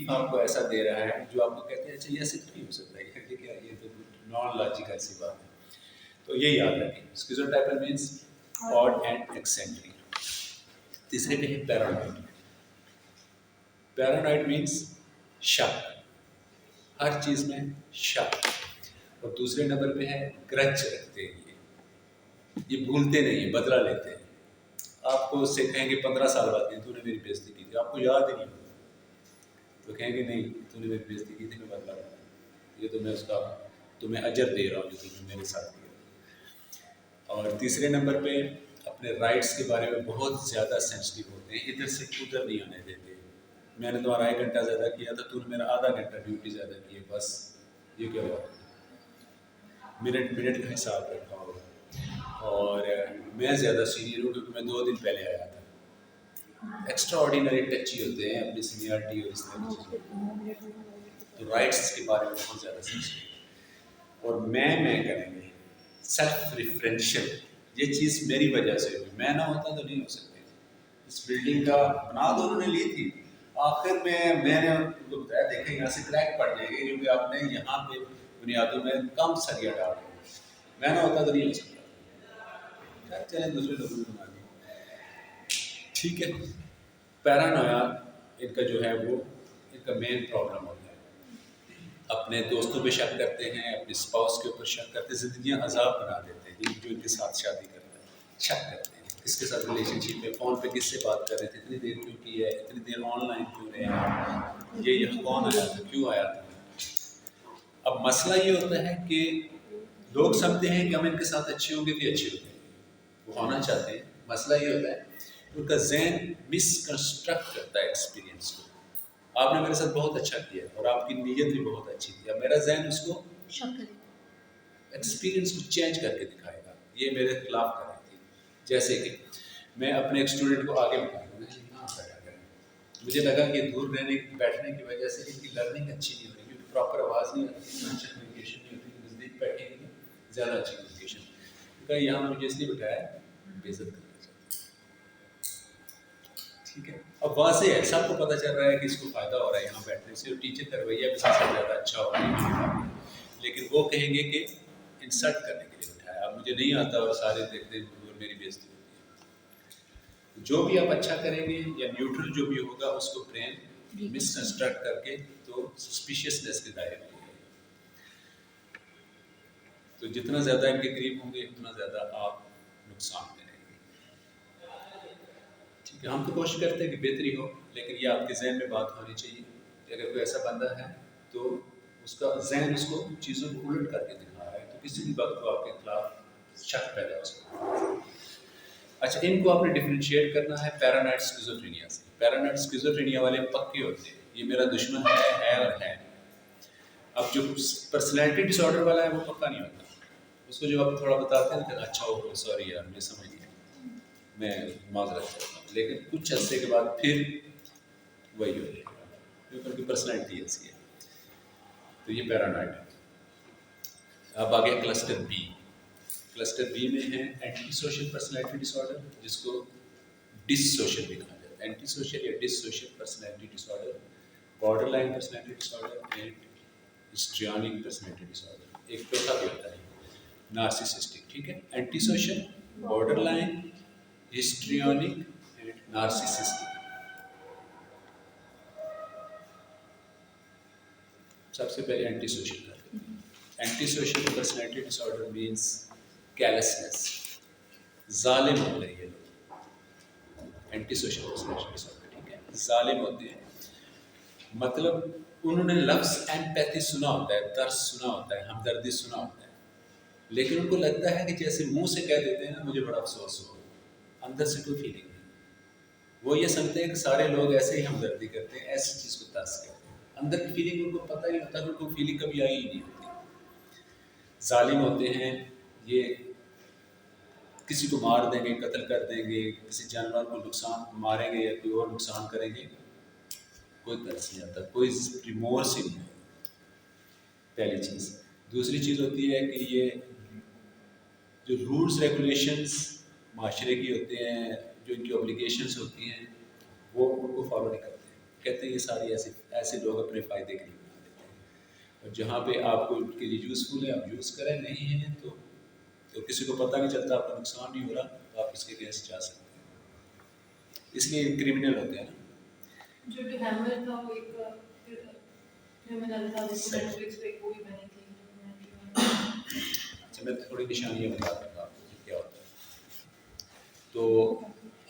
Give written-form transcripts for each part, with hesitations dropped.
Belief آپ کو ایسا دے رہا ہے جو آپ کو کہتے ہیں اچھا یہ ایسے نہیں ہو سکتا ہے، کیا یہ تو نان لاجیکل سی بات ہے. تو یہ یاد رکھیں، اسکیزوٹائپر مینس آڈ اینڈ ایکسینٹرک. تیسرے پہ ہے پیرانوئڈ. پیرانوئڈ مینس شک، ہر چیز میں شک. اور دوسرے نمبر پہ ہے گرج رکھتے ہیں، یہ بھولتے نہیں ہیں، بدلہ لیتے ہیں. آپ کو اس سے کہیں گے 15 سال بعد نہیں تو نے میری بےزتی کی تھی، آپ کو یاد ہی نہیں ہوگا تو کہیں گے نہیں تو نے میری بےزتی کی تھی، میں بدلہ لوں گا، یہ تو میں اس کا تمہیں اجر دے رہا ہوں جو تم نے میرے ساتھ کیا. اور تیسرے نمبر پہ اپنے رائٹس کے بارے میں بہت زیادہ سینسٹیو ہوتے ہیں، ادھر سے ادھر نہیں آنے دیتے. میں نے تمہارا 1 گھنٹہ زیادہ کیا تھا، تو نے میرا آدھا گھنٹہ ڈیوٹی زیادہ کی ہے، بس یہ کیا ہوا، منٹ منٹ کا حساب رکھا ہوگا. اور میں زیادہ سینئر ہوں کیونکہ میں 2 دن پہلے آیا تھا. ایکسٹرا آرڈینری ٹچی ہوتے ہیں اپنی سینئرٹی اور اس طرح کی چیزوں، تو رائٹس کے بارے میں بہت زیادہ سینسٹیو. اور میں کریں گے سیلف ریفرینشیل، یہ چیز میری وجہ سے ہوئی، میں نہ ہوتا تو نہیں ہو سکتی. اس بلڈنگ کا بنیاد انہوں نے لی تھی، آخر میں نے ان کو بتایا دیکھیں یہاں سے کریک پڑ جائے گی کیونکہ آپ نے یہاں پہ بنیادوں میں کم سریا ڈال دیا، میں نہ ہوتا تو نہیں ہو سکتا. چلیں دوسرے لوگوں کو بنا دیں. ٹھیک ہے. پیرانویا ان کا جو ہے وہ ان کا مین پرابلم ہوتا ہے. اپنے دوستوں پہ شک کرتے ہیں، اپنے اسپاؤس کے اوپر شک کرتے ہیں، زندگیاں عذاب بنا دیتے ہیں. جو ان کے ساتھ شادی کرتا ہے شک کرتے ہیں کس کے ساتھ ریلیشن شپ ہے، فون پہ کس سے بات کر رہے تھے، اتنی دیر کیوں کی ہے، اتنی دیر آن لائن کیوں رہے ہیں، یہ یہاں کون آیا تھا، کیوں آیا تھا. اب مسئلہ یہ ہوتا ہے کہ لوگ سمجھتے ہیں کہ ہم ان کے ساتھ اچھے ہوں گے تو اچھے ہوتے ہیں، وہ ہونا چاہتے ہیں. مسئلہ یہ ہوتا ہے ان کا ذہن مس کنسٹرکٹ کرتا ہے ایکسپیرینس کو. آپ نے میرے ساتھ بہت اچھا کیا اور آپ کی نیت بھی بہت اچھی تھی، اب میرا ذہن اس کو ایکسپیرینس کو چینج کر کے دکھائے گا، یہ میرے خلاف کر رہی تھی. جیسے کہ میں اپنے ایک اسٹوڈنٹ کو آگے بٹھاؤں گا، بیٹھا کریں، مجھے لگا کہ دور بیٹھنے کی وجہ سے ان کی لرننگ اچھی نہیں ہوئی کیونکہ پراپر آواز نہیں آتی، اچھی کمیونیکیشن نہیں ہوتی، نزدیک بیٹھے گی زیادہ اچھی کمیونیکیشن. کیونکہ یہاں مجھے اس لیے بٹھایا بے عزت کرنا چاہتا. ٹھیک ہے. اب واضح ہے، سب کو پتہ چل رہا ہے کہ اس کو فائدہ ہو رہا ہے یہاں بیٹھنے سے، اور ٹیچر کا رویہ بھی سب سے زیادہ اچھا ہو رہا ہے. لیکن وہ کہیں گے کہ انسلٹ کرنے کے لیے بٹھایا، اب مجھے نہیں آتا اور سارے دیکھتے ہیں میری بےزتی ہوتی ہے. جو بھی آپ اچھا کریں گے یا نیوٹرل جو بھی ہوگا اس کو برین مس کنسٹرکٹ کر کے تو سسپیشیسنیس کے دائرے میں. تو جتنا زیادہ ان کے قریب ہوں گے اتنا زیادہ آپ نقصان میں رہیں گے. ٹھیک ہے. ہم تو کوشش کرتے ہیں کہ بہتری ہو، لیکن یہ آپ کے ذہن میں بات ہونی چاہیے کہ اگر کوئی ایسا بندہ ہے تو اس کا ذہن اس کو چیزوں کو الٹ کر کے دکھا رہا ہے تو کسی بھی وقت کو آپ کے خلاف شک پیدا ہو سکتا ہے. اچھا، ان کو آپ نے ڈفرینشیٹ کرنا ہے پیرانوئڈ اسکیزوفرینیا سے. پیرانوئڈ اسکیزوفرینیا والے پکے ہوتے ہیں یہ میرا دشمن ہے اور ہے. اب جو پرسنالٹی ڈس آرڈر والا ہے وہ پکا نہیں ہوتا، اس کو جو آپ تھوڑا بتاتے ہیں کہ اچھا ہو سوری یار میں سمجھ گیا، میں معذرت کرتا ہوں، لیکن کچھ عرصے کے بعد پھر وہی ہو جائے گا کیونکہ ان کی پرسنالٹی ایسی ہے. تو یہ پیرانوئڈ ہے. اب آگے کلسٹر بی. کلسٹر بی میں ہے اینٹی سوشل پرسنالٹی ڈس آرڈر، جس کو ڈس سوشل بھی کہا جاتا ہے. اینٹی سوشل یا dissocial personality disorder, borderline personality disorder and histrionic personality disorder. ایک چوتھا بھی ہوتا ہے نارسیسسٹک. ٹھیک ہے. Antisocial, borderline, histrionic and narcissistic. سب سے پہلے اینٹی سوشل کرتے ہیں. Antisocial personality disorder means callousness, ظالم ہوتے ہیں یہ لوگ. Antisocial personality disorder ٹھیک ہے، ظالم ہوتے ہیں. مطلب انہوں نے لفظ ایمپیتھی سنا ہوتا ہے، درد سنا ہوتا ہے، ہمدردی سنا ہوتا ہے، لیکن ان کو لگتا ہے کہ جیسے منہ سے کہہ دیتے ہیں نا مجھے بڑا افسوس ہو، اندر سے کوئی فیلنگ نہیں. وہ یہ سمجھتے ہیں کہ سارے لوگ ایسے ہی ہمدردی کرتے ہیں، ایسی چیز کو ترس کرتے ہیں، اندر کی فیلنگ ان کو پتہ ہی ہوتا ہے، ان کو فیلنگ کبھی آئی ہی نہیں ہوتی. ظالم ہوتے ہیں یہ، کسی کو مار دیں گے، قتل کر دیں گے، کسی جانور کو نقصان ماریں گے یا کوئی اور نقصان کریں گے، کوئی ترس نہیں آتا، کوئی ریمورس ہی نہیں ہوتا. پہلی چیز. دوسری چیز ہوتی ہے کہ یہ جو رولس ریگولیشنس معاشرے کی ہوتے ہیں، جو ان کی اوبلیگیشنس ہوتی ہیں وہ ان کو فالو نہیں کرتے ہیں. کہتے ہیں یہ ساری ایسے لوگ اپنے فائدے کے لیے بنا دیتے ہیں، اور جہاں پہ آپ کو ان کے لیے یوزفل ہے آپ یوز کریں، نہیں ہے تو کسی کو پتہ نہیں چلتا، آپ کو نقصان نہیں ہو رہا تو آپ اس کے اگینسٹ جا سکتے ہیں، اس لیے کرمنل ہوتے ہیں نا. جو ہیمر تھا وہ ایک کرمنل تھا جس کو نیٹفلکس پہ کوئی بنی تھی. اچھا میں تھوڑی نشانیاں بتا دوں گا آپ کو کہ کیا ہوتا ہے. تو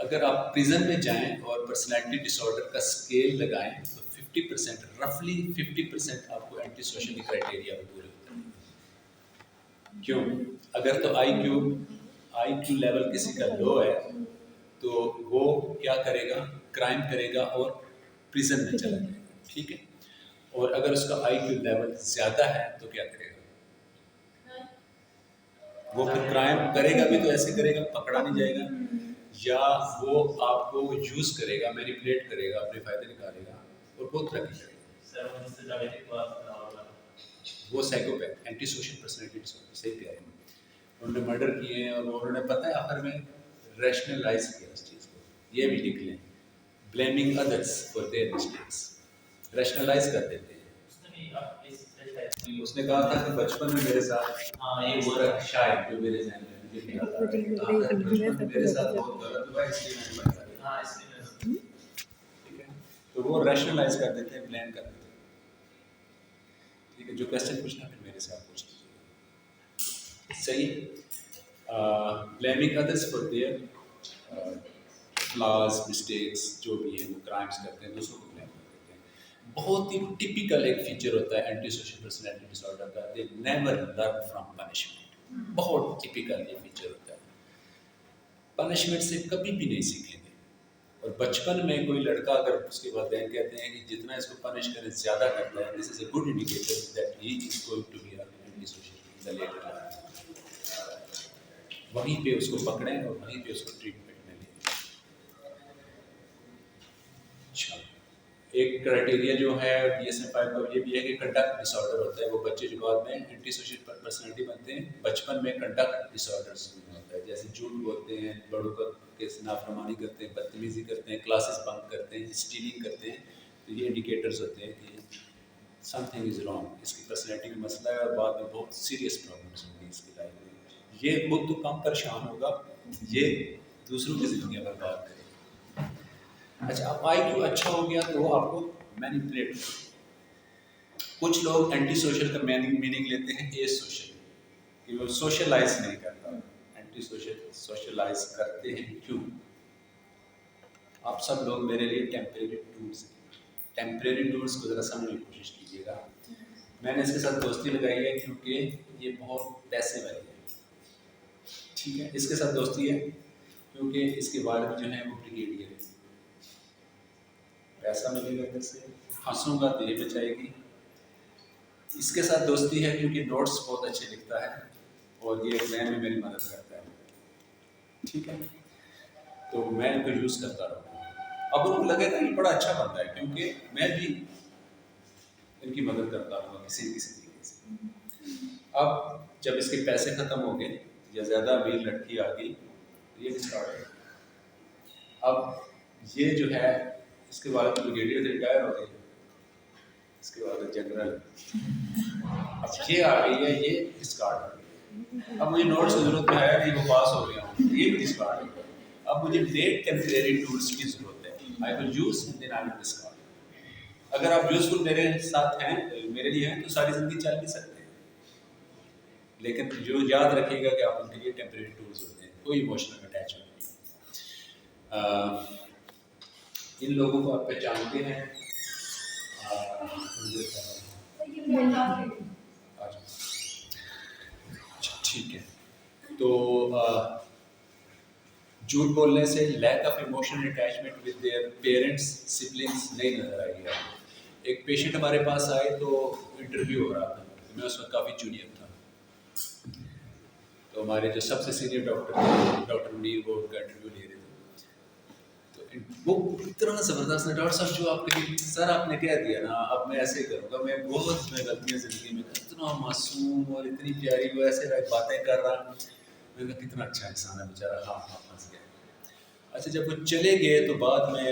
اگر آپ پریزن میں جائیں اور پرسنالٹی ڈس آرڈر کا اسکیل لگائیں تو 50% رفلی 50% آپ کو اینٹی سوشل کرائٹیریا میں پورے ہوتے ہیں. کیوں؟ اگر تو آئی کیو لیول کسی کا لو ہے تو وہ کیا کرے گا؟ کرائم کرے گا اور پریزن میں چلا جائے گا، ٹھیک ہے. اور اگر اس کا آئی کیو لیول زیادہ ہے تو کیا کرے گا؟ وہ پھر کرائم کرے گا بھی تو ایسے کرے گا، پکڑا نہیں جائے گا، یا وہ آپ کو یوز کرے گا، مینیپولیٹ کرے گا، اپنے فائدے نکالے گا اور بہت ترقی کرے گا. وہ سائیکوپیتھ، اینٹی سوشل پرسنالٹی ڈس آرڈر، صحیح کہہ رہے ہیں. انہوں نے مرڈر کیے ہیں اور انہوں نے پتہ ہے آخر میں ریشنلائز کیا اس چیز کو. یہ بھی لکھ لیں، blaming others for their mistakes, rationalize کر دیتے ہیں. اس نے کہا تھا کہ بچپن میں میرے ساتھ یہ ہوا، شاید جو میرے ذہن میں مجھے نہیں آتا ہے، بچپن میں میرے ساتھ بہت غلط ہوا اس لیے میں بتا رہا ہوں. ٹھیک ہے، تو وہ ریشنلائز کر دیتے ہیں، بلیم کر دیتے ہیں. ٹھیک ہے، جو کویسچن پوچھنا پھر میرے سے آپ پوچھ لیجیے. صحیح. Blaming others for their flaws, mistakes جو بھی ہیں، وہ کرائمس کرتے ہیں، دوسروں کو بلیم کر دیتے ہیں. بہت ہی ٹپیکل ایک فیچر ہوتا ہے اینٹی سوشل پرسنالٹی ڈس آرڈر کا، they never learn from punishment. بہت ٹپیکل یہ فیچر ہوتا ہے، پنشمنٹ سے کبھی بھی نہیں سیکھیں گے. اور بچپن میں کوئی لڑکا اگر اس کے والدین کہتے ہیں کہ جتنا اس کو پنش کریں زیادہ کرتا ہے، this is a good indicator that he is going to be an antisocial in the later life. وہیں پہ اس کو پکڑیں اور وہیں پہ اس کو ٹریٹمنٹ میں لیں. اچھا، ایک کرائٹیریا جو ہے DSM-5 کا یہ بھی ہے کہ کنڈکٹ ڈس آرڈر ہوتا ہے. وہ بچے جو بعد میں اینٹی سوشل پرسنالٹی بنتے ہیں، بچپن میں کنڈکٹ ڈس آرڈرس ہوتا ہے، جیسے جھوٹ بولتے ہیں، بڑوں کا نافرمانی کرتے ہیں، بدتمیزی کرتے ہیں، کلاسز بنک کرتے ہیں، اسٹیلنگ کرتے ہیں. تو یہ انڈیکیٹرز ہوتے ہیں کہ سم تھنگ از رانگ، اس کی پرسنالٹی کا مسئلہ ہے اور بعد میں بہت سیریس پرابلمس ہوں گی اس کی لائف میں. یہ خود تو کم پریشان ہوگا، یہ دوسروں کی زندگیاں برباد کرے گا. اچھا، اب آئی کیو اچھا ہو گیا تو وہ آپ کو مینیپولیٹ کرے. کچھ لوگ اینٹی سوشل کا میننگ لیتے ہیں اے سوشل، کہ وہ سوشلائز نہیں کرتا. اینٹی سوشلائز کرتے ہیں کیوں؟ آپ سب لوگ میرے لیے ٹیمپریری ٹولس کو ذرا سمجھنے کی کوشش کیجیے گا. میں نے اس کے ساتھ دوستی لگائی ہے کیونکہ یہ بہت پیسے والی ہے. ٹھیک ہے، اس کے ساتھ دوستی ہے کیونکہ اس کے والد جو ہیں وہ بریگیڈیئر ہے، پیسہ ملے گا ادھر سے، ہنسوں گا تو یہ بچائے گی. اس کے ساتھ دوستی ہے کیونکہ نوٹس بہت اچھے لکھتا ہے اور یہ ایگزام میں میری مدد کرتا ہے. ٹھیک ہے، تو میں ان کو یوز کرتا رہوں. اب ان کو لگے گا یہ بڑا اچھا بندہ ہے کیونکہ میں بھی ان کی مدد کرتا ہوں کسی طریقے سے. اب جب اس کے پیسے ختم ہو گئے یا زیادہ امیر لڑکی آ گئی تو یہ ڈسکارڈ ہے. اب یہ جو ہے اس کے بعد بریگیڈیئر سے ریٹائر ہو گئے، اس کے بعد جنرل، اب یہ آ گئی ہے، یہ ڈسکارڈ ہو گئی. اب مجھے نوٹس کی ضرورت ہے نہیں، وہ پاس ہو گیا ہوں، یہ بھی ڈسکارڈ ہو گیا. اب مجھے ڈیٹ ٹیمپریری ٹولس کی ضرورت ہے. I will use then I will discard. اگر آپ یوزفل میرے ساتھ ہیں، میرے لیے ہیں، تو ساری زندگی چل بھی سکتے ہیں. لیکن جو یاد رکھیے گا کہ آپ ان کے لیے ٹیمپریری ٹولس ہوتے ہیں، کوئی ایموشنل اٹیچمنٹ نہیں. ان لوگوں کو آپ پہچانتے ہیں. ٹھیک ہے، تو جھوٹ بولنے سے lack of emotional attachment with their parents, siblings نہیں نظر آئی ہے. ایک پیشنٹ ہمارے پاس آئے تو انٹرویو ہو رہا تھا، میں اس وقت کافی جونیئر تھا. تو ہمارے جو سب سے سینئر ڈاکٹر تھے، ڈاکٹر منیر، وہ ان کا انٹرویو لے رہے تھے. تو وہ اتنا زبردست ہے، ڈاکٹر صاحب جو آپ کے لیے سر آپ نے کہہ دیا نا، اب میں ایسے ہی کروں گا. میں بہت غلطیاں زندگی میں، اتنا معصوم اور اتنی پیاری وہ ایسے باتیں کر رہا. میں نے کہا کتنا اچھا انسان ہے بیچارہ. ہاں پھنس گیا. اچھا، جب وہ چلے گئے تو بعد میں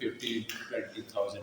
15-20,000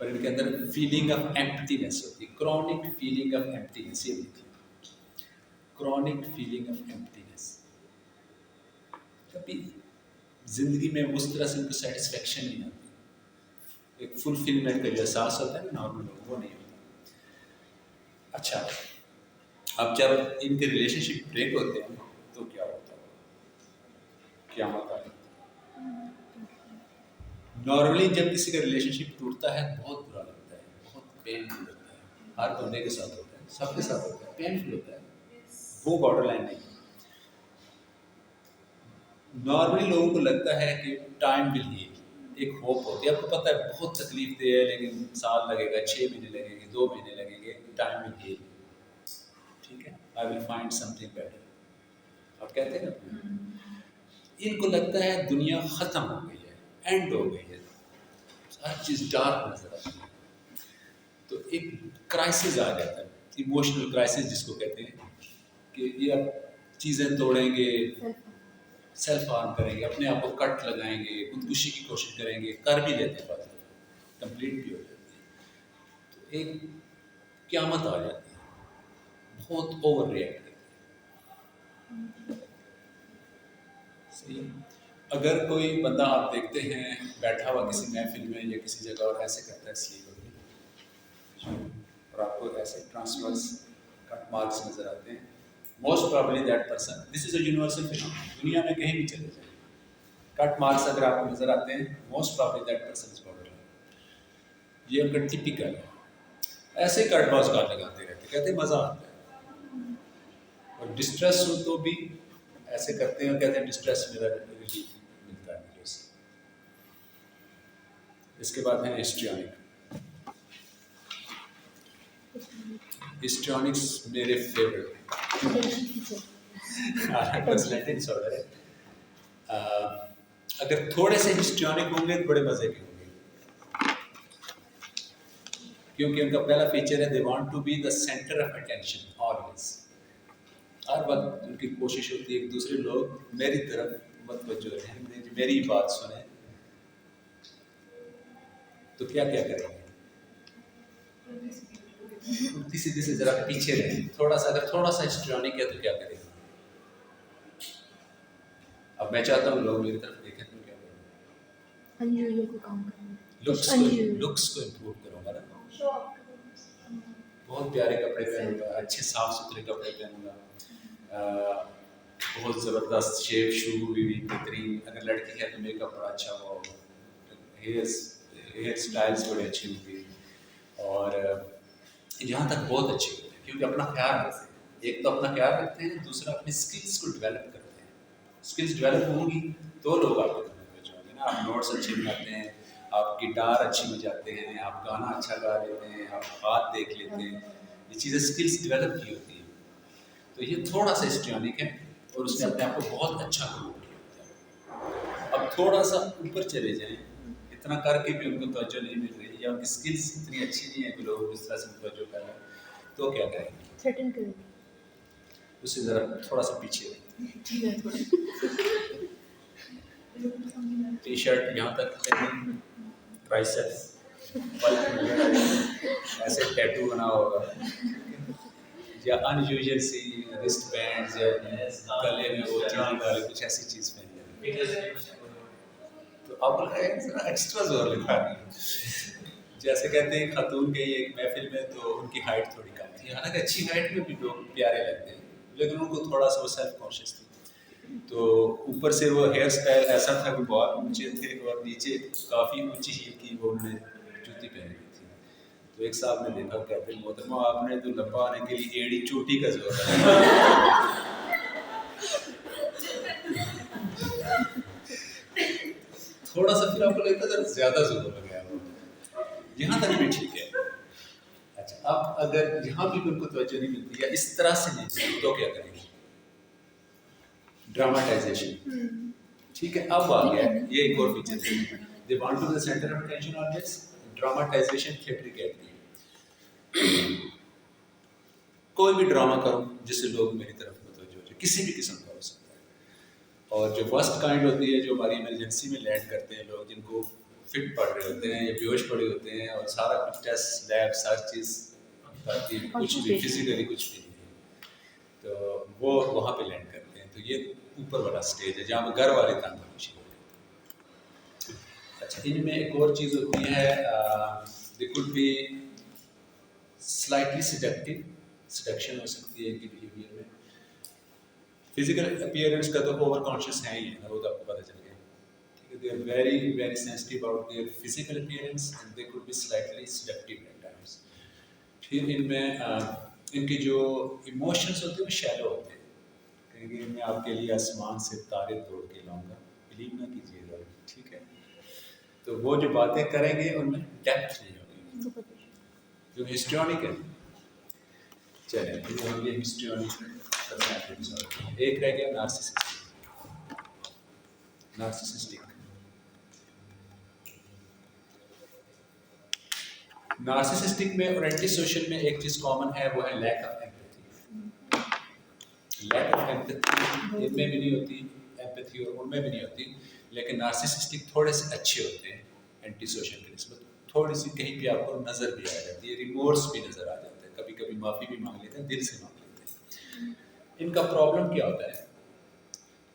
اور ان کے اندر فیلنگ آف ایمپٹینس ہوتی ہے. کرونک فیلنگ آف ایمپٹینس, یہ لکھیے, کرونک فیلنگ آف ایمپٹینس. کبھی زندگی میں اس طرح سے ان کو سیٹسفیکشن نہیں آتی, ایک فلفلمنٹ کا جو احساس ہوتا ہے نا نارمل لوگ, وہ نہیں ہوتا. اچھا, اب جب ان کے ریلیشن شپ بریک ہوتے ہیں تو کیا ہوتا ہے؟ قیامت آ جاتی ہے. نارملی جب کسی کا ریلیشن شپ ٹوٹتا ہے بہت برا لگتا ہے, بہت پینفل ہوتا ہے, ہر بندے کے ساتھ ہوتا ہے, سب کے ساتھ ہوتا ہے, پینفل ہوتا ہے, وہ بارڈر لائن نہیں. نارملی لوگوں کو لگتا ہے کہ ٹائم ول ہیل, ایک ہوپ ہوتی ہے, آپ کو پتہ ہے بہت تکلیف دہ ہے لیکن سال لگے گا, 6 مہینے لگیں گے, 2 مہینے لگیں گے, ٹائم ول ہیل, ٹھیک ہے, I will find something better, آپ کہتے ہیں نا. ان کو لگتا ہے دنیا ختم ہو گئی ہے, اینڈ ہو گئی ہے, ہر چیز ڈارک نظر آتی ہے, تو ایک کرائسس آ جاتا ہے, ایموشنل کرائسس جس کو کہتے ہیں, کہ یہ اب چیزیں توڑیں گے, سیلف ہارم کریں گے, اپنے آپ کو کٹ لگائیں گے, خودکشی کی کوشش کریں گے, کر بھی لیتے ہیں بعض لوگ, کمپلیٹ بھی ہو جاتی ہے, تو ایک قیامت آ جاتی ہے, بہت اوور ریئیکٹ کرتے ہیں. صحیح. اگر کوئی بندہ آپ دیکھتے ہیں بیٹھا ہوا کسی محفل میں یا کسی جگہ اور ایسے کرتا ہے سلیپ, اور آپ کو ایسے ٹرانسفرس کٹ مارکس نظر آتے ہیں, most probably that person, this is a universal phenomenon, دنیا میں کہیں بھی چلے جائیں, کٹ مارکس اگر آپ کو نظر آتے ہیں most probably that person is border line. یہ ان کا ٹپیکل ہے. ایسے کٹ باز کار لگاتے رہتے, کہتے ہیں مزہ آتا ہے, اور ڈسٹریس ہو تو بھی ایسے کرتے ہیں اور کہتے ہیں ڈسٹریس میرا ریلیف ملتا ہے مجھے اس سے. اس کے بعد ہیں ہسٹریونک. ہسٹریونکس میرے فیوریٹ پرسنالٹی ڈس آرڈر ہے. اگر تھوڑے سے ہسٹریونک ہوں گے تو بڑے مزے کے ہوں گے, کیونکہ ان کا پہلا فیچر ہے they want to be the centre of attention always. ہر وقت ان کی کوشش ہوتی ہے کہ دوسرے لوگ میری طرف متوجہ رہیں, میری بات سنیں, تو کیا کیا کریں گے, الٹی سیدھی سے ذرا پیچھے رہیں, تھوڑا سا اگر تھوڑا سا ہسٹریونک ہے تو کیا کریں گے. اب میں چاہتا ہوں لوگ میری طرف دیکھیں تو کیا کروں, لکس کو امپروو کروں گا نا, بہت پیارے کپڑے پہنوں گا, اچھے صاف ستھرے کپڑے پہنوں گا, بہت زبردست شیپ شو ہوئی ہوئی بہترین, اگر لڑکی ہے تو میک اپ بڑا اچھا ہوا, ہیئر اسٹائلس بڑے اچھے ہوں گے, اور یہاں تک بہت اچھے ہوتے ہیں کیونکہ اپنا خیال رکھتے ہیں. ایک تو اپنا خیال رکھتے ہیں, دوسرا اپنی اسکلس کو ڈیولپ کرتے ہیں. اسکلس ڈیولپ ہوں گی تو لوگ آپ کے طرف پہنچ جائیں گے نا. آپ نوٹس اچھے بناتے ہیں, آپ گٹار اچھی بجاتے ہیں, آپ گانا اچھا گا لیتے ہیں, آپ بات دیکھ لیتے ہیں, یہ چیزیں اسکلس ڈیولپ کی ہوتی ہیں. تو یہ تھوڑا سا ہسٹریونک ہے اور اس نے اپنے آپ کو بہت اچھا پروو کیا ہوتا ہے. اب تھوڑا سا اوپر چلے جائیں, اتنا کر کے بھی ان کو توجہ نہیں مل رہی یا ان کی اسکلس اتنی اچھی نہیں ہے کہ لوگ اس طرح سے توجہ کر رہے ہیں, تو کیا کریں گے, تھریٹن کریں گے, اس سے ذرا تھوڑا سا پیچھے ٹی شرٹ یہاں تک ٹرائسیپس ایسے ٹیٹو بنا ہوگا, یا ان یوزل سی رسٹ بینڈز یا گلے میں وہ چیزیں ڈالے, کچھ ایسی چیز پہنی ہے تو آپ کو ذرا ایکسٹرا زور لگا رہی ہے. جیسے کہتے ہیں خاتون گئی ایک محفل میں تو ان کی ہائٹ تھوڑی کم تھی, حالانکہ اچھی ہائٹ میں بھی لوگ پیارے لگتے ہیں, لیکن ان کو تھوڑا سا وہ سیلف کانشیس تھی. تو اوپر سے وہ ہیئر اسٹائل ایسا تھا کہ بہت اونچے تھے اور نیچے کافی اونچی ہیل کی وہ انہوں نے جوتی پہنی ہوئی تھی. تو ایک صاحب نے دیکھا, کہتے ہیں محترمہ آپ نے تو لمبا آنے کے لیے ایڑی چوٹی کا زور ہے. تھوڑا سا پھر آپ کو لگتا ہے زیادہ زور لگایا ہوا, یہاں تک بھی ٹھیک ہے. اچھا, اب اگر یہاں بھی ان کو توجہ نہیں ملتی یا اس طرح سے نہیں ملتی تو کیا کریں گے, ڈراماٹائزیشن. ٹھیک ہے, اب آ گیا یہ ایک اور فیچر ہے, they want to be the centre of attention always. Dramatisation theatre کہتے ہیں, کوئی بھی ڈرامہ کرو جس سے لوگ میری طرف متوجہ ہو جائے, کسی بھی قسم کا ہو سکتا ہے. اور جو فرسٹ کائنڈ ہوتی ہے جو ہماری ایمرجنسی میں لینڈ کرتے ہیں لوگ, جن کو فٹ پڑ رہے ہوتے ہیں یا بیہوش پڑے ہوتے ہیں اور سارا کچھ ٹیسٹ لیب ہر چیز بتاتی ہے، کچھ بھی فزیکلی کچھ بھی نہیں ہے، تو وہ وہاں پہ لینڈ کرتے ہیں. تو یہ اوپر والا اسٹیج ہے جہاں پہ گھر والے تنگ ہونا شروع ہوتے ہیں. اچھا ان میں ایک اور چیز ہوتی ہے دے کوڈ بی سلائٹلی سیڈکشن ہو سکتی ہے ان کی بیہیویئر میں. فزیکل اپیئرنس کا تو اوور کانشیس ہے ہی ہے وہ تو آپ کو پتہ چل گیا. They are very, very sensitive about their physical appearance and they could be slightly seductive at times. پھر ان میں ان کی جو ایموشنس ہوتے ہیں وہ شیلو ہوتے ہیں. کہیں گے میں آپ کے لیے آسمان سے تارے توڑ کے لاؤں گا، بلیو نہ کیجیے گا، ٹھیک ہے. تو وہ جو باتیں کریں گے ان میں ڈیپتھ نہیں ہوگی، جو ہسٹریونک ہے. چلیں یہ ہسٹریونک ایک رہ گیا نارسسسٹک. نارسسسٹک میں اور اینٹی سوشل میں ایک چیز کامن ہے، وہ ہے lack of empathy. Lack of empathy ان میں بھی نہیں ہوتی، ایمپیتھی اور ان میں بھی نہیں ہوتی. لیکن نارسسسٹک تھوڑے سے اچھے ہوتے ہیں اینٹی سوشل کی نسبت. تھوڑی سی کہیں پہ آپ کو نظر بھی آ جاتی ہے، ریمورس بھی نظر آ جاتا ہے، کبھی کبھی معافی بھی مانگ لیتے ہیں، دل سے مانگ لیتے ہیں. ان کا پرابلم کیا ہوتا ہے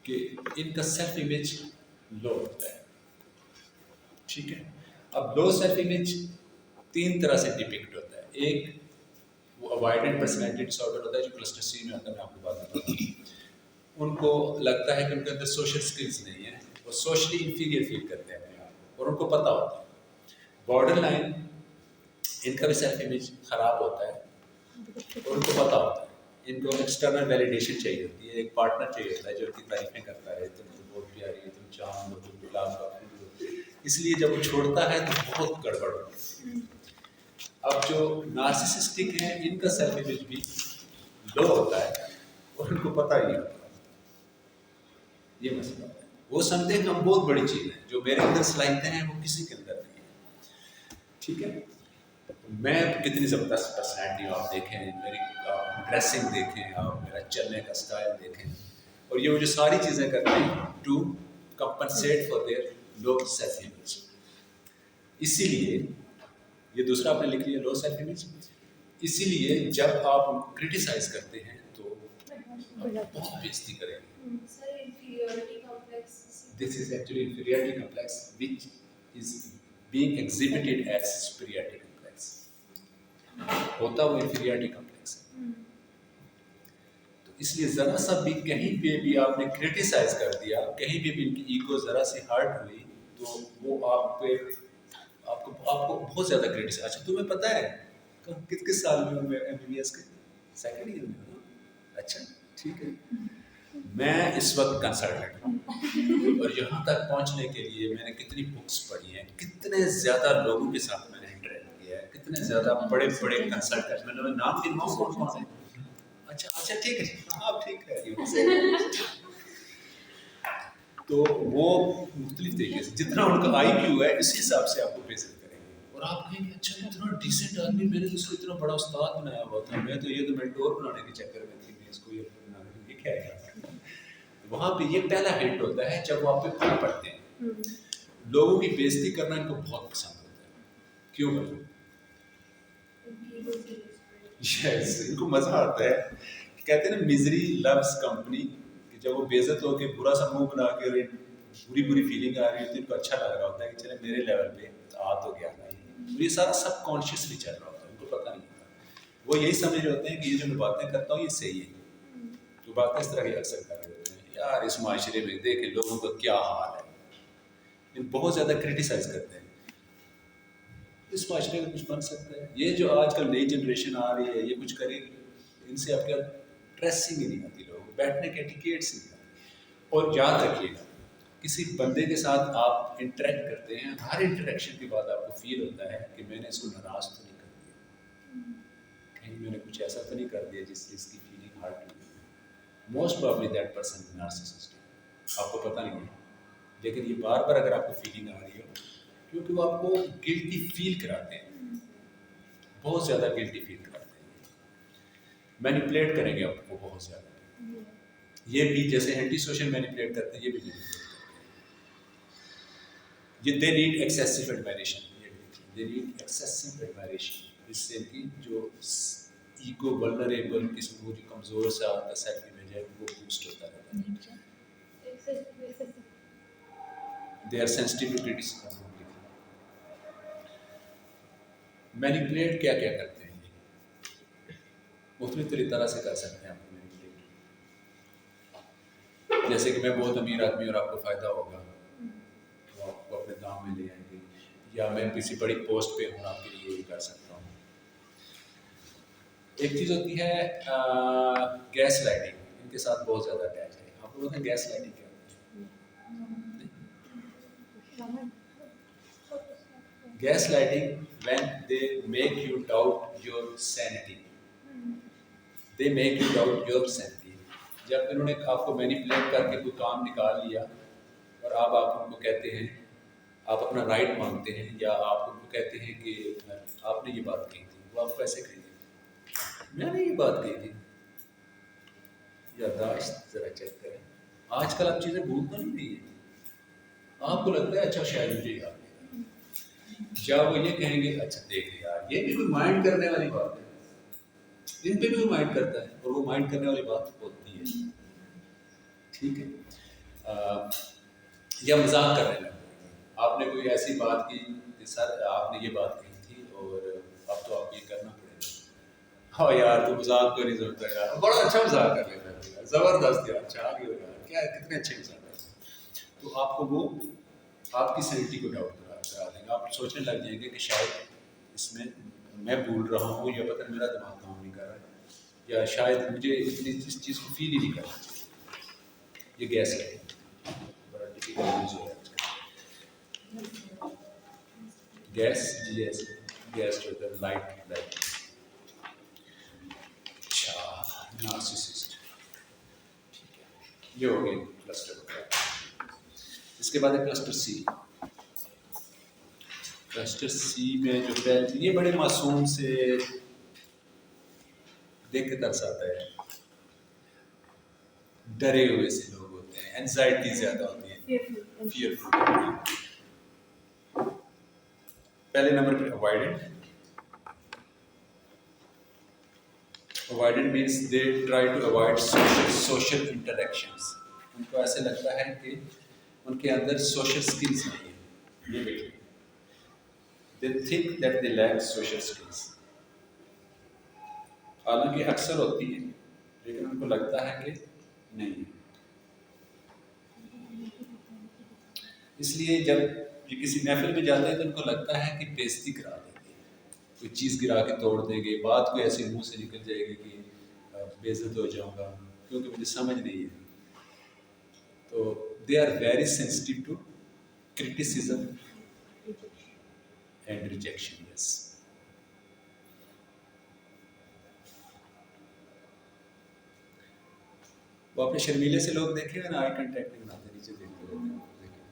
کہ ان کا سیلف امیج لو ہوتا ہے. ٹھیک ہے. اب لو سیلف امیج تین طرح سے ڈپکٹ ہوتا ہے. ایک وہ اوائڈنٹ پرسنالٹی ڈس آرڈر ہوتا ہے جو کلسٹر سی میں آتا ہے، میں آپ کو بات بتاتا ہوں. ان کو لگتا ہے کہ ان کے اندر سوشل اسکلس نہیں ہیں، وہ سوشلی انفیریئر فیل کرتے ہیں اپنے آپ کو، اور ان کو پتہ ہوتا ہے. بارڈر لائن ان کا بھی سیلف امیج خراب ہوتا ہے اور ان کو پتہ ہوتا ہے. ان کو ایکسٹرنل ویلیڈیشن چاہیے ہوتی ہے، ایک پارٹنر چاہیے ہوتا ہے جو ان کی تعریفیں کرتا ہے، تم تو بہت پیاری ہے، تم چاند ہو، تم گلاب کا پھول ہو. اس لیے جب وہ چھوڑتا ہے تو بہت گڑبڑ ہوتی ہے. اب جو نارسسسٹک ہیں ان کا سیلف امیج بھی لو ہوتا ہے اور ان کو پتہ ہی نہیں ہوتا. یہ مسئلہ ہے. وہ سمجھتے ہیں کہ ہم بہت بڑی چیز ہیں، جو میرے اندر صلاحیتیں ہیں وہ کسی کے اندر نہیں ہیں. ٹھیک ہے. میں کتنی زبردست پرسنالٹی ہوں، آپ دیکھیں میری ڈریسنگ دیکھیں، آپ میرا چلنے کا اسٹائل دیکھیں، اور یہ وہ جو ساری چیزیں کرتے ہیں to compensate for their low self image. اسی لیے یہ دوسرا آپ نے لکھ لیا، لو سیلف امیج. اسی لیے جب آپ ان کو کرٹیسائز کرتے ہیں تو بہت بےزتی کریں گے. This is actually inferiority complex which is being exhibited as superiority complex. ہوتا وہ inferiority complex ہے. تو اس لیے ذرا سا بھی کہیں پہ بھی آپ نے کرٹیسائز کر دیا، کہیں پہ بھی ان کی ایگو ذرا سی ہرٹ ہوئی تو وہ آپ پہ آپ کو بہت زیادہ کرٹیسائز. اچھا تمہیں پتہ ہے کس سال میں ہوں میں MBBS کے سیکنڈ ایئر میں ہوں. اچھا ٹھیک ہے. میں اس وقت کنسلٹنٹ ہوں اور یہاں تک پہنچنے کے لیے میں نے کتنی بکس پڑھی ہیں، کتنے زیادہ لوگوں کے ساتھ میں نے انٹریکٹ کیا ہے، کتنے زیادہ بڑے بڑے کنسلٹنٹ، میں نے نام گنواؤں کون کون ہے. اچھا ٹھیک ہے آپ ٹھیک ہے. تو وہ مختلف طریقے سے جتنا ان کا IQ ہے اسی حساب سے آپ کو بےزت کریں گے. اور آپ کہیں گے اچھا اتنا ڈیسنٹ آدمی، میں نے اس کو اتنا بڑا استاد بنایا ہوا تھا، میں تو یہ تو مینٹور بنانے کے چکر میں تھی، میں اس کو یہ بنانے یہ کیا ہے. وہاں پہ یہ پہلا ہٹ ہوتا ہے جب وہ آپ پہ پھل پڑتے ہیں. لوگوں کی بےزتی کرنا ان کو بہت پسند ہوتا ہے. کیوں بولوں؟ ان کو مزہ آتا ہے. کہتے ہیں نا میزری لوز کمپنی، کہ جب وہ بےزت ہو کے برا سا منہ بنا کے بری فیلنگ آ رہی ہوتی ہے، ان کو اچھا لگ رہا ہوتا ہے کہ چلے میرے لیول پہ آ تو گیا نا. یہ سارا سب کانشیسلی چل رہا ہوتا ہے، ان کو پتہ نہیں ہوتا. وہ یہی سمجھ رہے ہوتے ہیں کہ یہ جو میں باتیں کرتا ہوں یہ صحیح ہے. جو باتیں اس طرح کی اکثر کر رہے ہوتے ہیں، یار اس معاشرے میں دیکھیں لوگوں کا کیا حال ہے. بہت زیادہ کرٹیسائز کرتے ہیں اس معاشرے میں کچھ بن سکتا ہے. یہ جو آج کل نئی جنریشن آ رہی ہے یہ کچھ کرے گی، ان سے آپ کے ڈریسنگ ہی نہیں آتی، لوگ بیٹھنے کے ایٹیکیٹس نہیں آتی. اور یاد رکھیے گا کسی بندے کے ساتھ آپ انٹریکٹ کرتے ہیں، ہر انٹریکشن کے بعد آپ کو فیل ہوتا ہے کہ میں نے اس کو ناراض تو نہیں کر دیا، کہیں میں نے کچھ ایسا تو نہیں کر دیا جس سے اس کی فیلنگ ہرٹ ہوئی. Most probably that person is narcissistic. آپ کو پتہ نہیں ہے لیکن یہ بار بار اگر آپ کو فیلنگ آ رہی ہو کیونکہ وہ آپ کو گلٹی فیل کراتے ہیں، بہت زیادہ گلٹی فیل کراتے ہیں، مینیپولیٹ کریں گے آپ کو بہت زیادہ. یہ بھی جیسے اینٹی سوشل مینیپولیٹ کرتے ہیں، یہ بھی مینیپولیٹ کرتے ہیں. یہ they need excessive admiration, they need excessive admiration, اس سے کی جو ایگو ولنریبل قسم کو جو کمزور سا ہوتا ہے سیلف امیج ہے وہ بوسٹ ہوتا رہتا ہے. They are sensitive to criticism. Manipulate کیا کیا کرتے ہیں مختلف طرح سے کر سکتے ہیں آپ کو مینیپولیٹ. جیسے کہ میں بہت امیر آدمی اور آپ کو فائدہ ہوگا تو آپ کو اپنے کام میں لے آئیں گے، یا میں کسی بڑی پوسٹ پہ ہوں آپ کے لیے یہ کر سکتا ہوں. ایک چیز ہوتی ہے گیس لائٹنگ، ان کے ساتھ بہت زیادہ اٹیچ ہے. آپ کو پتہ ہے گیس لائٹنگ کیا ہوتی ہے؟ Gas lighting when they make you doubt your sanity. They make you doubt your sanity. جب انہوں نے آپ کو مینیپولیٹ کر کے کوئی کام نکال لیا اور آپ ان کو کہتے ہیں، آپ اپنا رائٹ مانگتے ہیں، یا آپ ان کو کہتے ہیں کہ آپ نے یہ بات کہی تھی، وہ آپ کو ایسے کہیں گے میں نے یہ بات کہی تھی. یادداشت ذرا چیک کریں. آج کل آپ چیزیں بھولتا نہیں رہی ہیں. آپ کو لگتا ہے اچھا شاید مجھے یاد ہے، جب وہ یہ کہیں گے اچھا دیکھ یار یہ بھی کوئی مائنڈ کرنے والی بات ہے، ان پہ بھی وہ مائنڈ کرتا ہے اور وہ مائنڈ کرنے والی بات ہوتی ہے. ٹھیک ہے. یا مذاق کرنے لگے، آپ نے کوئی ایسی بات کی کہ سر آپ نے یہ بات کہی تھی اور اب تو آپ یہ کرنا پڑے گا. ہاں یار تو مذاق کو نہیں سمجھتا یار، بڑا اچھا مذاق کر لیتا ہے، زبردست یار، اچھا آگے ہو یار، کیا کتنے اچھے مذاق کرتے. تو آپ کو وہ آپ کی سینٹی کو ڈاؤٹ کرا دیں گے. آپ سوچنے لگ جائیں گے کہ شاید اس میں بھول رہا ہوں، یا پتہ میرا دماغ کام نہیں کر رہا ہے، یا شاید مجھے اتنی اس چیز کو فیل ہی نہیں کرنا چاہیے. یہ گیس ہے، بڑا ڈیفیکلٹ یوز ہو رہا ہے. گیس گیس جو ہوتا ہے لائٹ. اچھا نارسسسٹ، ٹھیک ہے، یہ ہو گیا کلسٹر. اس کے بعد ہے کلسٹر سی. کلسٹر سی میں جو ہے یہ بڑے معصوم سے دیکھ کے ترس آتا ہے. ڈرے ہوئے سے لوگ ہوتے ہیں، اینزائٹی زیادہ ہوتی ہے، فیئرفل. پہلے نمبر پہ avoidant. Avoidant means they try to avoid social interactions. ان کو ایسے لگتا ہے کہ ان کے اندر سوشل اسکلس نہیں ہیں. یہ دیکھیں، they think that they lack social skills. حالانکہ اکثر ہوتی ہے لیکن ان کو لگتا ہے کہ نہیں. اس لیے جب یہ کسی محفل میں جاتے ہیں تو ان کو لگتا ہے کہ بےزتی کرا دیں گے، کوئی چیز گرا کے توڑ دیں گے، بات کوئی ایسے منہ سے نکل جائے گی کہ بے عزت ہو جاؤں گا کیونکہ مجھے سمجھ نہیں ہے. تو they are very sensitive to criticism and rejection. Yes. وہ اپنے شرمیلے سے لوگ دیکھے گا نا، آئی کنٹیکٹ نہیں بناتے، نیچے دیکھتے رہتے ہیں،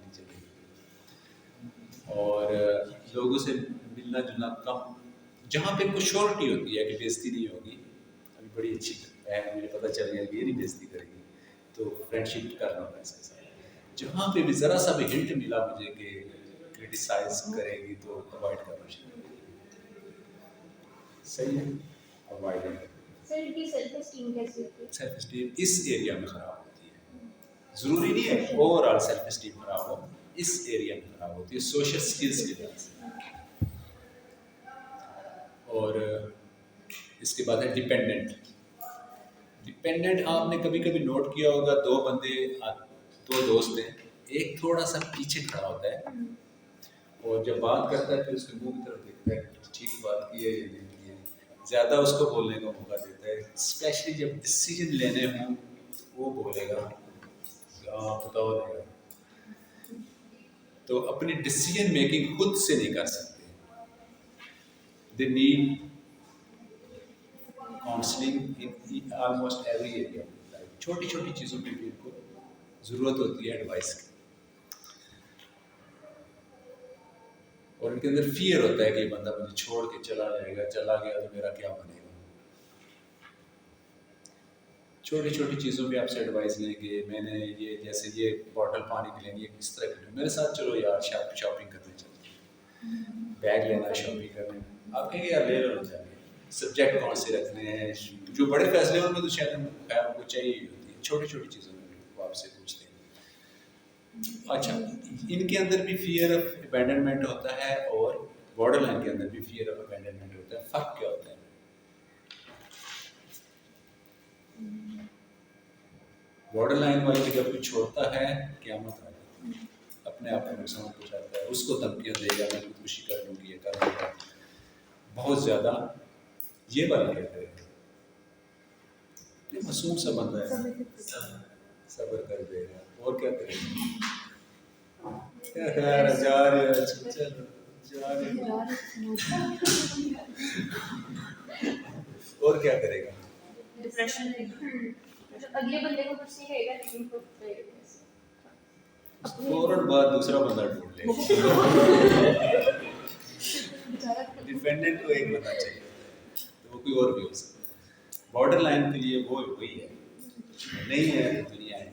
نیچے دیکھتے. اور لوگوں سے ملنا جلنا کم. جہاں پہ کچھ شورٹی ہوتی ہے کہ بےزتی نہیں ہوگی، ابھی بڑی اچھی ہے مجھے پتہ چل گیا کہ یہ نہیں بےزتی کرے گی، تو فرینڈ شپ کرنا ہوگا اس کے ساتھ. جہاں پہ بھی ذرا سا بھی ہنٹ ملا مجھے کہ کرٹیسائز کرے گی تو اوائڈ کرنا چاہیے. صحیح ہے، اوائڈ. سیلف اسٹیم اس ایریا میں خراب ہوتی ہے. ضروری نہیں ہے اوور آل سیلف اسٹیم خراب ہو، اس ایریا میں خراب ہوتی ہے سوشل اسکلس کی وجہ سے. اور اس کے بعد ہے ڈپینڈنٹ. ڈپینڈنٹ آپ نے کبھی کبھی نوٹ کیا ہوگا، دو دوست ہیں، ایک تھوڑا سا پیچھے کھڑا ہوتا ہے اور جب بات کرتا ہے پھر اس کے منہ کی طرف دیکھتا ہے ٹھیک بات کی ہے یا نہیں کی ہے، زیادہ اس کو بولنے کا موقع دیتا ہے. اسپیشلی جب ڈسیزن لینے ہوں وہ بولے گا، ہاں بتاؤ دے گا. تو اپنی ڈسیزن میکنگ خود سے نہیں کر سکتے. They need counselling in almost every area. چھوٹی چھوٹی چیزوں پہ بھی ان کو ضرورت ہوتی ہے ایڈوائس کی. اور ان کے اندر فیئر ہوتا ہے کہ یہ بندہ مجھے چھوڑ کے چلا جائے گا، چلا گیا تو میرا کیا بنے گا. چھوٹی چھوٹی چیزوں پہ آپ سے ایڈوائز لیں کہ میں نے یہ جیسے یہ بوٹل پانی کی لینی ہے کس طرح کی لیں، میرے ساتھ چلو یار شاپنگ کرنے چلتے ہیں، بیگ لینا ہے شاپنگ کرنے میں، آپ کہیں گے یار لے لو نہ جائیں، سبجیکٹ کون سے رکھنے ہیں، جو بڑے فیصلے ہیں ان میں تو شاید خیر ان کو چاہیے ہی ہوتی ہے، چھوٹی چھوٹی چیزوں میں بھی وہ آپ سے پوچھتے ہیں۔ اچھا، ان کے اندر بھی فیئر آف ابینڈنمنٹ ہوتا ہے اور بارڈر لائن کے اندر بھی فیئر آف ابینڈنمنٹ ہوتا ہے، فرق کیا ہوتا ہے؟ بارڈر لائن والے جب کوئی چھوڑتا ہے قیامت آ جاتی ہے، اپنے آپ کو نقصان پہنچاتا ہے، اس کو دھمکیاں دے گا میں خودکشی کر لوں گی، یہ کر لوں گا، بہت زیادہ یہ والا کیا کرے گا، یہ معصوم سا بندہ ہے، صبر کر دے گا اور کیا کرے گا، کیا خیر ہے، جا رہے ہیں، چلو جا رہے ہیں، اور کیا کرے گا، ڈپریشن اگلے بندے کو کچھ نہیں کہے گا لیکن خود کہے گا، فوراً بعد دوسرا بندہ ڈھونڈ لے گا، ڈیپینڈنٹ تو ایک بندہ چاہیے تو وہ کوئی اور بھی ہو سکتا ہے، بارڈر لائن کے لیے وہ وہی ہے، نہیں ہے تو دنیا ہے۔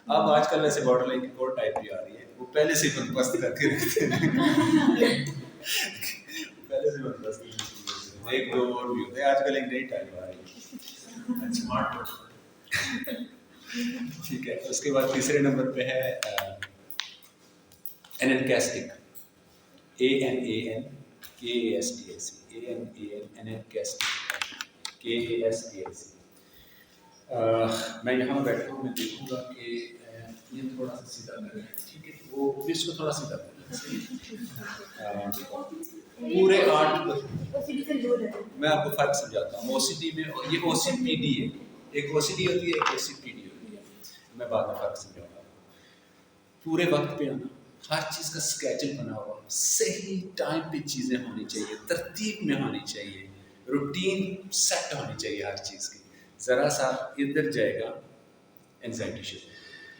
اب آج کل ویسے بارڈر لائن کی اور ٹائپ بھی آ رہی ہے، وہ پہلے سے بندوبست کر کے رکھتے ہیں، پہلے سے بندوبست کر کے رکھتے ہیں، ایک دو اور بھی ہوتے ہیں، آج کل ایک نئی ٹائپ آ رہی ہے، اسمارٹ، ٹھیک ہے۔ اس کے بعد تیسرے نمبر پہ ہے انکیسٹک، ANANKASTIC، میں یہاں بیٹھا ہوں، میں دیکھوں گا کہ یہ تھوڑا سا سیدھا کر ہے، ٹھیک ہے، وہ اس کو تھوڑا سیدھا کر پورے 8، میں آپ کو فرق سمجھاتا ہوں، او سی ڈی میں یہ او سی پی ڈی ہے، ایک او سی ڈی ہوتی ہے، ایک او سی پی ڈی ہوتی ہے، میں بعد میں فرق سمجھاؤں گا۔ پورے وقت پہ آنا، ہر چیز کا اسکیجول بنا ہوا، صحیح ٹائم پہ چیزیں ہونی چاہیے، ترتیب میں ہونی چاہیے، روٹین سیٹ ہونی چاہیے ہر چیز کی، ذرا سا ادھر جائے گا اینزائٹی شروع۔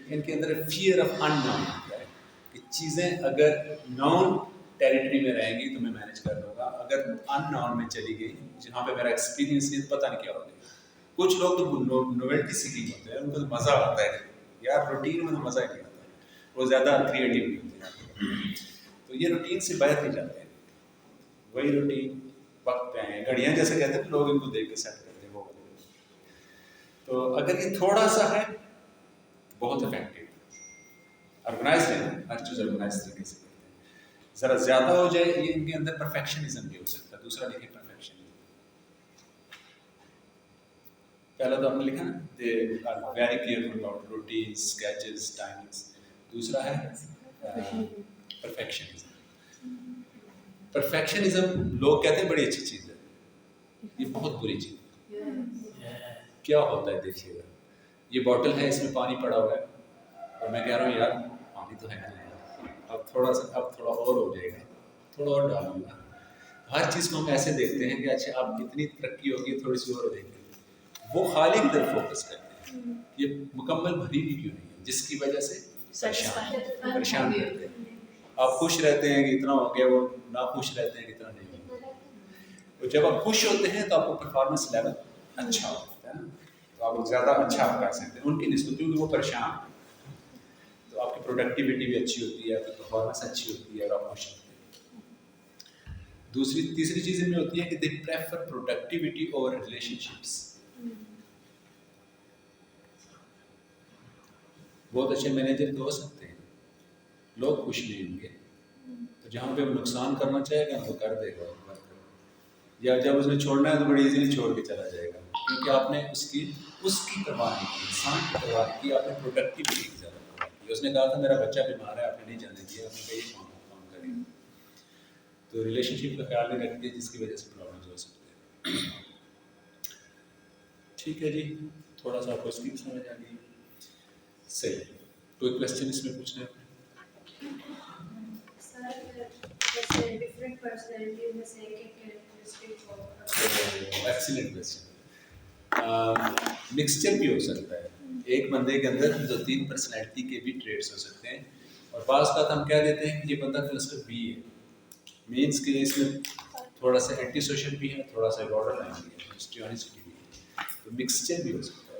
ان کے اندر فیئر آف ان نون ہوتا ہے کہ چیزیں اگر نون ٹیریٹری میں رہیں گی تو میں مینیج کر لوں گا، اگر ان نون میں چلی گئی جہاں پہ میرا ایکسپیرینس نہیں پتہ نہیں کیا ہوگا۔ کچھ لوگ تو نویلٹی سیکھنگ ہوتے ہیں، ان کو تو مزہ آتا ہے، یار روٹین میں تو مزہ ہی نہیں آتا، وہ زیادہ کریٹیو نہیں ہوتے ہیں، تو یہ روٹین سے باہر نہیں جاتے ہیں، وہی روٹین وقت پہ آئے ہیں، گھڑیاں جیسے کہتے ہیں لوگ ان کو دیکھ کے سیٹ کرتے ہیں وہ، تو اگر یہ تھوڑا سا ہے بہت افیکٹو، آرگنائز ہے، ہر چیز آرگنائز طریقے سے کرتے ہیں، ذرا زیادہ ہو جائے یہ ان کے اندر پرفیکشنزم بھی ہو سکتا ہے۔ دوسرا دیکھیں پرفیکشنزم، پہلا تو آپ نے لکھا نا they are very careful about routine sketches timings, دوسرا ہے پرفیکشنزم۔ پرفیکشنزم لوگ کہتے ہیں بڑی اچھی چیز ہے، یہ بہت بری چیز ہے۔ کیا ہوتا ہے دیکھیے گا، یہ بوٹل ہے، اس میں پانی پڑا ہوا ہے اور میں کہہ رہا ہوں یار پانی تو ہے نا، اب تھوڑا اور ہو جائے گا، تھوڑا اور ڈالوں گا، ہر چیز کو ہم ایسے دیکھتے ہیں کہ اچھا اب اتنی ترقی ہوگی تھوڑی سی اور ہو جائے گی، وہ خالی کی طرف فوکس کرتے ہیں، یہ مکمل بھری بھی کیوں نہیں ہے، جس کی وجہ سے پریشان رہتے ہیں، آپ خوش رہتے ہیں کہ اتنا ہو گیا، وہ ناخوش رہتے ہیں کہ اتنا نہیں ہو، اور جب آپ خوش ہوتے ہیں تو آپ کو پرفارمنس لیول اچھا ہوتا ہے نا، تو آپ زیادہ اچھا کر سکتے ہیں ان کی نسبت، کیونکہ وہ پریشان، تو آپ کی پروڈکٹیوٹی بھی اچھی ہوتی ہے، آپ کی پرفارمنس اچھی ہوتی ہے اور آپ خوش ہوتے ہیں۔ تیسری چیز ان میں ہوتی ہے کہ they prefer productivity over relation ships, بہت اچھے مینیجر تو ہو سکتے ہیں، لوگ خوش نہیں ہوں گے، تو جہاں پہ وہ نقصان کرنا چاہے گا وہ کر دے گا، یا جب اس نے چھوڑنا ہے تو بڑی ایزیلی چھوڑ کے چلا جائے گا، کیونکہ آپ نے اس کی پرواہ نہیں کی، انسان کی پرواہ نہیں کی، آپ نے پروڈکٹیوٹی کی زیادہ پرواہ کی۔ اس نے کہا تھا میرا بچہ بیمار ہے، آپ نے نہیں جانے دیا، آپ نے کہا یہ کام کرے گا، تو ریلیشن شپ کا خیال نہیں رکھتے جس کی وجہ سے پرابلمز ہو سکتے ہیں۔ ٹھیک ہے جی، تھوڑا سا آپ کو اس کی بھی سمجھ آ گئی، صحیح، کوئی کوشچن اس میں پوچھنا ہے؟ ایکسیلنٹ کوشچن، مکسچر بھی ہو سکتا ہے، ایک بندے کے اندر 2-3 پرسنالٹی کے بھی ٹریٹس ہو سکتے ہیں، اور بعض کا ہم کہہ دیتے ہیں کہ یہ بندہ کلسٹر بی ہے، مینس کہ اس میں تھوڑا سا اینٹی سوشل بھی ہے، تھوڑا سا بارڈر لائن بھی ہے، ہسٹریونسٹی بھی ہے، تو مکسچر بھی ہو سکتا ہے۔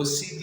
OCD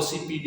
OCPD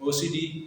OCD